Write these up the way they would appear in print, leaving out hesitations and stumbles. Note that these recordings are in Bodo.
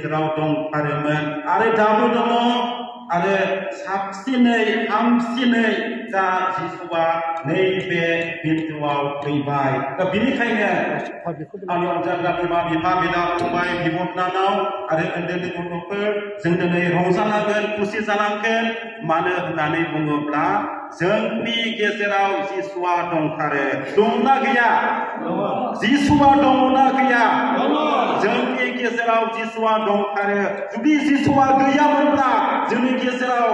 गेजेराव दंथारोमोन आरो दाबो दङ आरो साबसिनै हामसिनै दा जिसुआ नैबे बिन्दोआव फैबाय दा बेनिखायनो आंनि अनजाग्रा बिमा बिफा बिदा फंबाय बिब' बिनानाव आरो उन्दै उन्दै गथ'फोर जों दिनै रंजानांगोन खुसि जानांगोन मानो होननानै बुङोब्ला जोंनि गेजेराव जिसुआ दंथारो दंना गैया जिसुआ दङना गैया जोंनि गेजेराव जिसुआ दंथारो जुदि जिसुआ गैयामोनब्ला जोंनि गेजेराव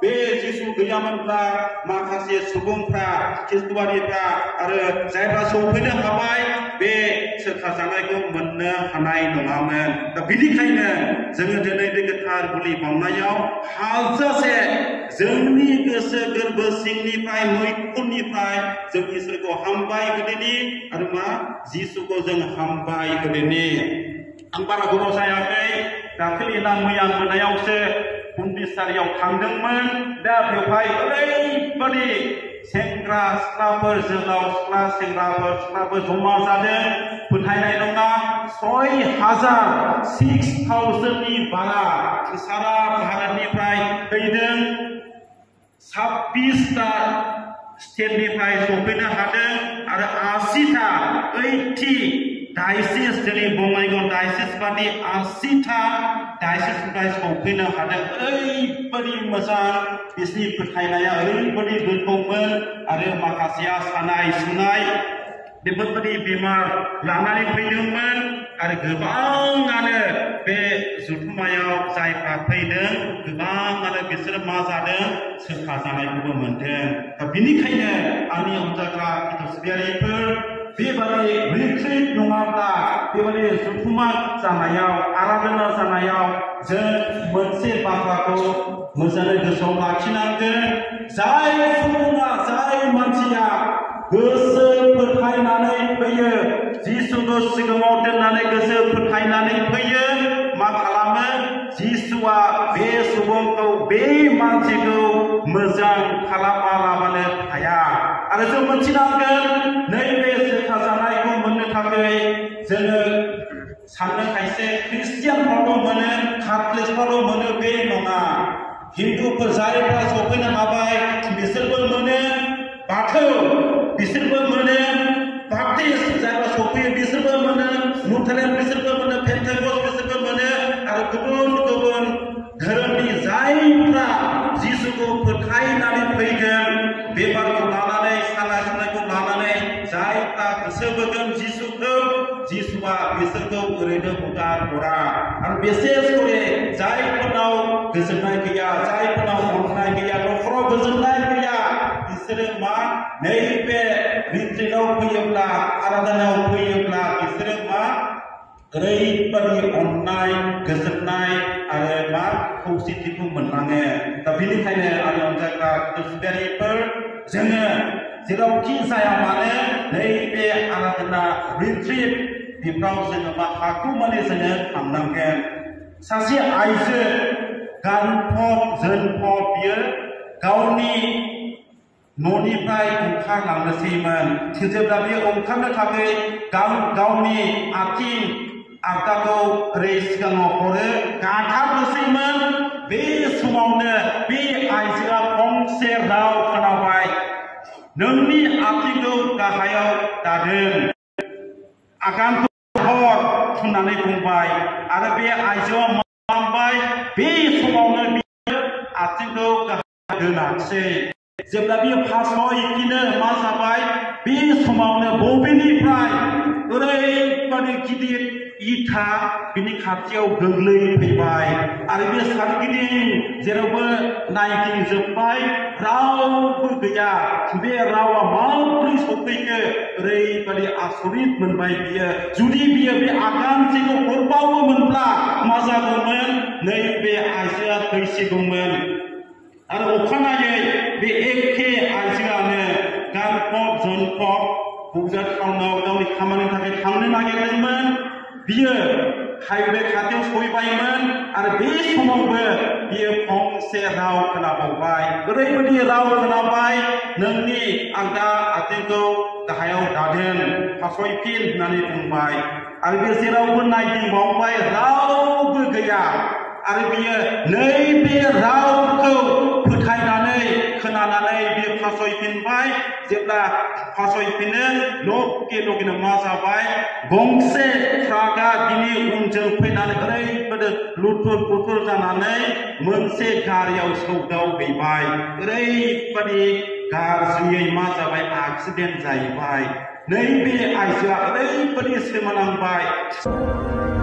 बे जिसु गैयामोनब्ला माखासे सुबुंफ्रा खृष्टवादिफ्रा आरो जायफ्रा सौफैनो हाबाय बे सोरखा जानायखौ मोननो हानाय नङामोन दा बेनिखायनो जोङो दिनै बे गोथार बोलि बावनायाव हाजासे जोंनि गोसो गोरबो सिंनिफ्राय मैखुननिफ्राय जों इसोरखौ हामबाय होदिनि आरो मा जिसुखौ जों हामबाय होदिनि आं बारा गोबाव जायाखै दाखालि ना मैया मोनायावसो मन्दिरसालियाव थांदोंमोन दा बेवहाय ओरैबादि सेंग्रा सिख्लाफोर जोहोलाव सिख्ला सेंग्राफोर सिख्लाफोर जमा जादों फोथायनाय नङा 6,000नि बारा सारा भारतनिफ्राय फैदों 26टा स्टेटनिफ्राय सफैनो हादों आरो 80टा 80 डायसिस जोंनि बङाइगाव डायसिस बादि 80टा डायसिसनिफ्राय सफैनो हादों ओरैबादि मोजां बिसोरनि फोथायनाया ओरैबादि गोथौमोन आरो माखासेया सानाय सुनाय बेफोरबादि बेमार लानानै फैदोंमोन आरो गोबाङानो बे जुथुमायाव जायफ्रा फैदों गोबाङानो बिसोरो मा जादों सोखा जानायखौबो मोनदों दा बेनिखायनो आंनि अनजाग्रा सिबियारिफोर बेबादि रिट्रिट नङाब्ला बेबादि जुथुमा जानायाव आराधना जानायाव जों मोनसे बाथ्राखौ मोजाङै गोसोआव लाखिनांगोन जाय सुबुङा जाय मानसिया गोसो फोथायनानै फैयो जिसुखौ सिगाङाव दोननानै गोसो फोथायनानै फैयो मा खालामो जिसुआ बे सुबुंखौ बे मानसिखौ मोजां खालामालाबानो थाया आरो जों मिथिनांगोन नैबे सोखा जानायखौ मोननो थाखाय जोङो साननो खायसे ख्रिस्टियानफ्राल' मोनो काथलिकफ्राल' मोनो बे नङा हिन्दुफोर जायफ्रा सफैनो हाबाय बिसोरबो मोनो बाथौ बिसोरबो मोनो बाप्टिस्ट जायफ्रा सफैयो बिसोरबो मोनो लुथेरान बिसोरबो मोनो पेन्टेकस्ट बिसोरबो मोनो आरो गुबुन गुबुन धोरोमनि जायफ्रा जिसुखौ फोथायनानै फैगोन बेमारखौ लानानै सानाय सुनायखौ लानानै जायफ्रा गोसो बोगोन जिसुखौ जिसुआ बिसोरखौ ओरैनो हगार हरा आरो बिसेस करे जायफोरनाव गोजोननाय गैया जायफोरनाव अननाय गैया न'खराव गोजोननाय गैया बिसोरो मा नैबे रिट्रिटआव फैयोब्ला आराधनायाव फैयोब्ला बिसोरो मा ओरैबादि अननाय गोजोननाय आरो मा खौसेथिखौ मोनलाङो दा बेनिखायनो आंनि अनजाग्रा सिबियारिफोर जोङो जेरावखि जाया मानो नैबे आराधना रिट्रिट बेफ्राव जोङो मा हागौमानि जोङो थांनांगोन सासे आइजो गानफब जोनफब बियो गावनि न'निफ्राय ओंखारलांनोसैमोन जेब्ला बियो ओंखारनो थाखाय गावनि आथिं आगदाखौ ओरै सिगाङाव हरो गाथारनोसैमोन बे समावनो बे आइजोआ फंसे राव खोनाबाय नोंनि आथिंखौ गाहायाव दादों आगानखौ हर होननानै बुंबाय आरो बे आइजोआ मा खालामबाय बे समावनो बियो आथिंखौ गाहायाव दोनाखिसै जेब्ला बियो फासयफिनो मा जाबाय बे समावनो बबेनिफ्राय ओरैबादि गिदिर इथा बिनि खाथियाव गोग्लैफैबाय आरो बे सारगिदिं जेरावबो नायगिदिंजोब्बाय रावबो गैया बे रावा माबोरै सफैखो ओरैबादि आसरित मोनबाय बियो जुदि बियो बे आगानसेखौ हरबावोमोनब्ला मा जागौमोन नैबे आइजोआ थैसिगौमोन आरो अखानायै बे एखे आइजोआनो गानफब जोनफब बबेबा टाउनाव गावनि खामानिनि थाखाय थांनो नागिरदोंमोन बियो हाइवे खाथियाव सहैबायमोन आरो बे समावबो बियो फंसे राव खोनाबावबाय ओरैबायदि राव खोनाबाय नोंनि आगदा आथिंखौ गाहायाव दादों फासयफिन होननानै बुंबाय आरो बे जेरावबो नायदिंबावबाय रावबो गैया आरो बियो नैबे रावखौ फोथायनानै खोनानानै बियो फासयफिनबाय जेब्ला फासयफिनो लगेनो मा जाबाय गंसे ट्राकआ बिनि उनजों फैनानै ओरैबायदि लुथुर पुथुर जानानै मोनसे गारियाव सौदावहैबाय ओरैबायदि गाज्रियै मा जाबाय एक्सिडेन्ट जाहैबाय नैबे आइजोआ ओरैबायदि सोमोनांबाय